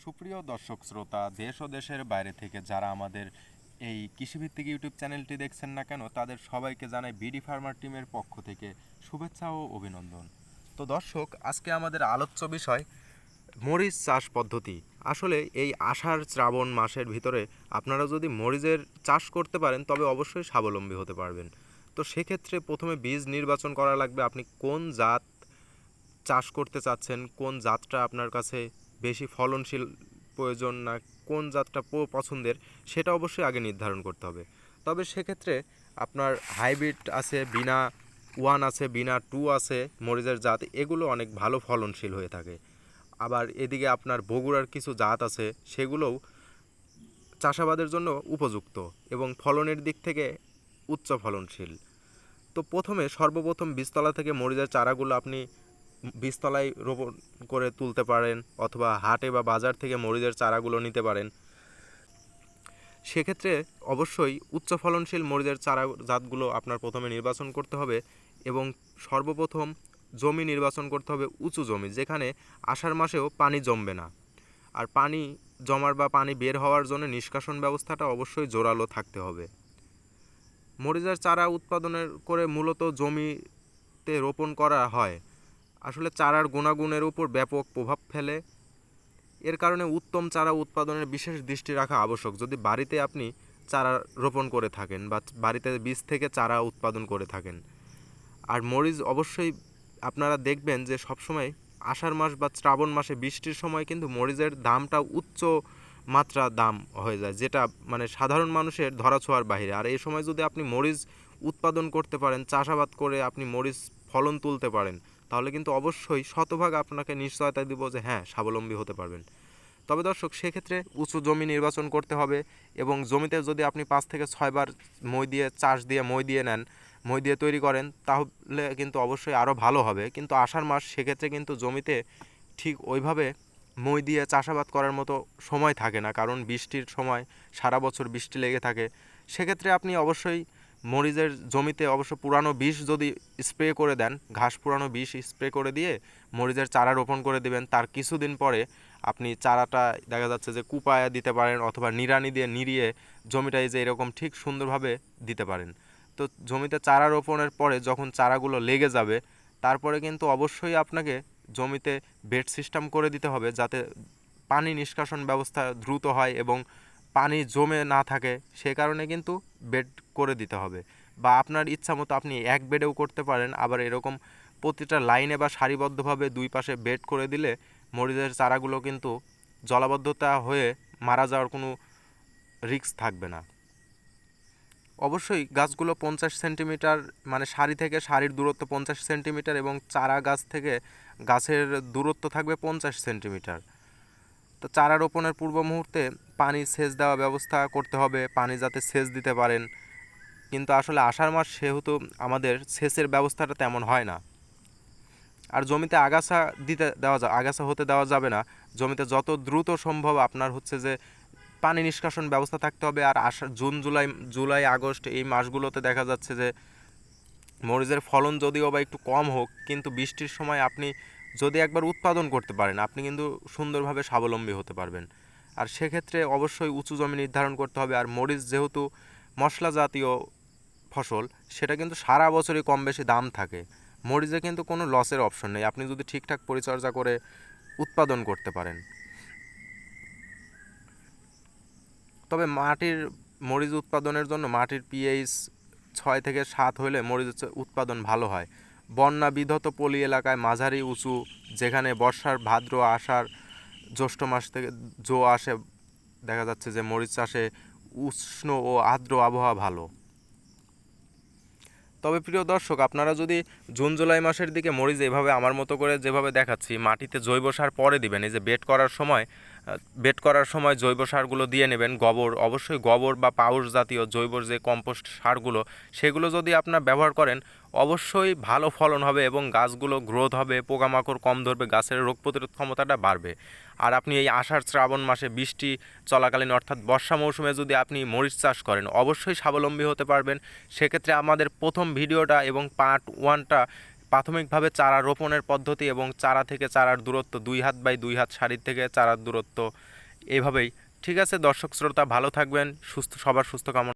সুপ্রিয় দর্শক শ্রোতা, দেশ ও দেশের বাইরে থেকে যারা আমাদের এই কৃষিভিত্তিক ইউটিউব চ্যানেলটি দেখছেন না কেন, তাদের সবাইকে জানাই বিডি ফার্মার টিমের পক্ষ থেকে শুভেচ্ছা ও অভিনন্দন। তো দর্শক, আজকে আমাদের আলোচ্য বিষয় মরিচ চাষ পদ্ধতি। আসলে এই আষাঢ় শ্রাবণ মাসের ভিতরে আপনারা যদি মরিচের চাষ করতে পারেন তবে অবশ্যই স্বাবলম্বী হতে পারবেন। তো সেক্ষেত্রে প্রথমে বীজ নির্বাচন করা লাগবে। আপনি কোন জাত চাষ করতে চাচ্ছেন, কোন জাতটা আপনার কাছে বেশি ফলনশীল প্রয়োজন, না কোন জাতটা পছন্দের, সেটা অবশ্যই আগে নির্ধারণ করতে হবে। তবে সেক্ষেত্রে আপনার হাইব্রিড আছে, বিনা ওয়ান আছে, বিনা টু আছে মরিচের জাত, এগুলো অনেক ভালো ফলনশীল হয়ে থাকে। আবার এদিকে আপনার বগুড়ার কিছু জাত আছে, সেগুলোও চাষাবাদের জন্য উপযুক্ত এবং ফলনের দিক থেকে উচ্চ ফলনশীল। তো সর্বপ্রথম বীজতলা থেকে মরিচের চারাগুলো আপনি বীজতলায় রোপণ করে তুলতে পারেন, অথবা হাটে বা বাজার থেকে মরিচের চারাগুলো নিতে পারেন। সেক্ষেত্রে অবশ্যই উচ্চ ফলনশীল মরিচের চারা জাতগুলো আপনার প্রথমে নির্বাচন করতে হবে এবং সর্বপ্রথম জমি নির্বাচন করতে হবে উঁচু জমি, যেখানে আষাঢ় মাসেও পানি জমবে না। আর পানি জমার বা পানি বের হওয়ার জন্য নিষ্কাশন ব্যবস্থাটা অবশ্যই জোরালো থাকতে হবে। মরিচের চারা উৎপাদনের করে মূলত জমিতে রোপণ করা হয়, আসলে চারার গুণাগুণের উপর ব্যাপক প্রভাব ফেলে। এর কারণে উত্তম চারা উৎপাদনের বিশেষ দৃষ্টি রাখা আবশ্যক, যদি বাড়িতে আপনি চারা রোপণ করে থাকেন বা বাড়িতে বীজ থেকে চারা উৎপাদন করে থাকেন। আর মরিচ অবশ্যই আপনারা দেখবেন যে সবসময় আষাঢ় মাস বা শ্রাবণ মাসে বৃষ্টির সময় কিন্তু মরিচের দামটা উচ্চ মাত্রা দাম হয়ে যায়, যেটা মানে সাধারণ মানুষের ধরাছোঁয়ার বাইরে। আর এই সময় যদি আপনি মরিচ উৎপাদন করতে পারেন, চাষাবাদ করে আপনি মরিচ ফলন তুলতে পারেন, তাহলে কিন্তু অবশ্যই শতভাগ আপনাকে নিশ্চয়তা দিব যে হ্যাঁ, স্বাবলম্বী হতে পারবেন। তবে দর্শক, সেক্ষেত্রে উঁচু জমি নির্বাচন করতে হবে এবং জমিতে যদি আপনি 5 থেকে 6 বার মই দিয়ে নেন, মই দিয়ে তৈরি করেন, তাহলে কিন্তু অবশ্যই আরও ভালো হবে। কিন্তু আষাঢ় মাস, সেক্ষেত্রে কিন্তু জমিতে ঠিক ওইভাবে মই দিয়ে চাষাবাদ করার মতো সময় থাকে না, কারণ বৃষ্টির সময় সারা বছর বৃষ্টি লেগে থাকে। সেক্ষেত্রে আপনি অবশ্যই মরিচের জমিতে অবশ্য পুরানো বিষ যদি স্প্রে করে দেন, ঘাস পুরানো বিষ স্প্রে করে দিয়ে মরিচের চারা রোপণ করে দেবেন, তার কিছুদিন পরে আপনি চারাটা দেখা যাচ্ছে যে কুপায়া দিতে পারেন, অথবা নিড়ানি দিয়ে নিড়িয়ে জমিটায় যে এরকম ঠিক সুন্দরভাবে দিতে পারেন। তো জমিতে চারা রোপণের পরে যখন চারাগুলো লেগে যাবে, তারপরে কিন্তু অবশ্যই আপনাকে জমিতে বেড সিস্টেম করে দিতে হবে, যাতে পানি নিষ্কাশন ব্যবস্থা দ্রুত হয় এবং পানি জমে না থাকে। সে কারণে কিন্তু বেড করে দিতে হবে, বা আপনার ইচ্ছা মতো আপনি এক বেডেও করতে পারেন। আবার এরকম প্রতিটা লাইনে বা সারিবদ্ধভাবে দুই পাশে বেড করে দিলে মরিচের চারাগুলো কিন্তু জলাবদ্ধতা হয়ে মারা যাওয়ার কোনো রিস্ক থাকবে না। অবশ্যই গাছগুলো 50 সেন্টিমিটার, মানে সারি থেকে সারির দূরত্ব 50 সেন্টিমিটার এবং চারা গাছ থেকে গাছের দূরত্ব থাকবে 50 সেন্টিমিটার। তো চারা রোপণের পূর্ব মুহূর্তে পানি সেচ দেওয়া ব্যবস্থা করতে হবে, পানি যাতে সেচ দিতে পারেন। কিন্তু আসলে আষাঢ় মাস, সেহেতু আমাদের সেচের ব্যবস্থাটা তেমন হয় না। আর জমিতে আগাছা হতে দেওয়া যাবে না। জমিতে যত দ্রুত সম্ভব আপনার হচ্ছে যে পানি নিষ্কাশন ব্যবস্থা থাকতে হবে। আর জুন জুলাই আগস্ট এই মাসগুলোতে দেখা যাচ্ছে যে মরিচের ফলন যদিও বা একটু কম হোক, কিন্তু বৃষ্টির সময় আপনি যদি একবার উৎপাদন করতে পারেন, আপনি কিন্তু সুন্দরভাবে স্বাবলম্বী হতে পারবেন। আর সেক্ষেত্রে অবশ্যই উঁচু জমি নির্ধারণ করতে হবে। আর মরিচ যেহেতু মশলা জাতীয় ফসল, সেটা কিন্তু সারা বছরই কম বেশি দাম থাকে। মরিচে কিন্তু কোনো লসের অপশন নেই, আপনি যদি ঠিকঠাক পরিচর্যা করে উৎপাদন করতে পারেন। তবে মরিচ উৎপাদনের জন্য মাটির পিএইচ 6 থেকে 7 হলে মরিচ উৎপাদন ভালো হয়। বন্যা বিধত পলি এলাকায় মাঝারি উঁচু, যেখানে বর্ষার ভাদ্র আষাঢ় জ্যৈষ্ঠ মাস থেকে আসে, দেখা যাচ্ছে যে মরিচ চাষে উষ্ণ ও আর্দ্র আবহাওয়া ভালো। তবে প্রিয় দর্শক, আপনারা যদি জুন জুলাই মাসের দিকে মরিচ এভাবে আমার মতো করে যেভাবে দেখাচ্ছি মাটিতে জৈব সার পরে দিবেন, এই যে বেড করার সময় জৈব সারগুলো দিয়ে নেবেন। অবশ্যই গোবর বা পাউশ জাতীয় জৈব যে কম্পোস্ট সারগুলো, সেগুলো যদি আপনার ব্যবহার করেন, অবশ্যই ভালো ফলন হবে এবং গাছগুলো গ্রোথ হবে, পোকামাকড় কম ধরবে, গাছের রোগ প্রতিরোধ ক্ষমতাটা বাড়বে। আর আপনি এই আষাঢ় শ্রাবণ মাসে বৃষ্টি চলাকালীন, অর্থাৎ বর্ষা মৌসুমে যদি আপনি মরিচ চাষ করেন, অবশ্যই স্বাবলম্বী হতে পারবেন। সেক্ষেত্রে আমাদের প্রথম ভিডিওটা এবং পার্ট 1টা প্রাথমিকভাবে চারা রোপণের পদ্ধতি এবং চারা থেকে চারার দূরত্ব 2 হাত বাই 2 হাত, সারির থেকে চারার দূরত্ব, এইভাবেই। ঠিক আছে দর্শক শ্রোতা, ভালো থাকবেন, সবার সুস্থ কামনা।